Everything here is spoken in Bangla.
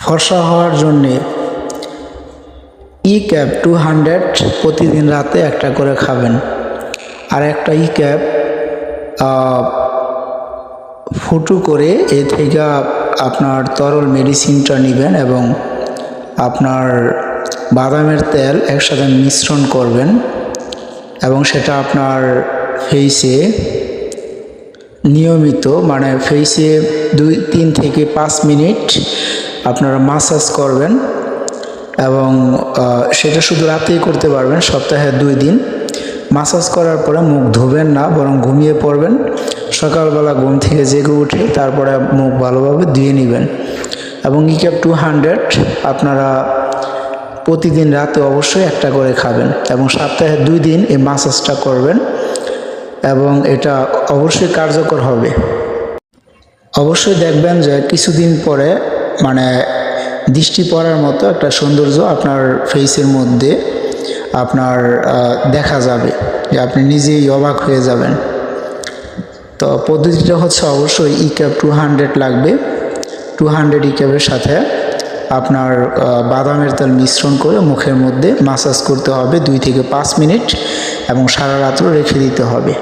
ফর্সা হওয়ার জন্যে ই ক্যাপ 200 প্রতিদিন রাতে একটা করে খাবেন। আর একটা ই ক্যাপ ফুটো করে এ থেকে আপনার তরল মেডিসিনটা নেবেন এবং আপনার বাদামের তেল একসাথে মিশ্রণ করবেন এবং সেটা আপনার ফেসে নিয়মিত মানে ফেসে 2-3 থেকে 5 মিনিট আপনারা মাসাজ করবেন এবং সেটা শুধু রাতেই করতে পারবেন, সপ্তাহে 2 দিন। মাসাজ করার পরে মুখ ধোবেন না, বরং ঘুমিয়ে পড়বেন। সকালবেলা ঘুম থেকে জেগে উঠে তারপরে মুখ ভালোভাবে ধুয়ে নেবেন। এবং ই ক্যাপ 200 আপনারা প্রতিদিন রাতে অবশ্যই একটা করে খাবেন এবং সপ্তাহে 2 দিন এই মাসাজটা করবেন এবং এটা অবশ্যই কার্যকর হবে। অবশ্যই দেখবেন যে কিছুদিন পরে মানে দৃষ্টি পড়ার মতো একটা সৌন্দর্য আপনার ফেসের মধ্যে আপনার দেখা যাবে, যে আপনি নিজেই অবাক হয়ে যাবেন। তো পদ্ধতিটা হচ্ছে অবশ্যই ই ক্যাপ 200 লাগবে। 200 ই ক্যাপের সাথে আপনার বাদামের তেল মিশ্রণ করে মুখের মধ্যে মাসাজ করতে হবে 2 থেকে 5 মিনিট এবং সারা রাত্র রেখে দিতে হবে।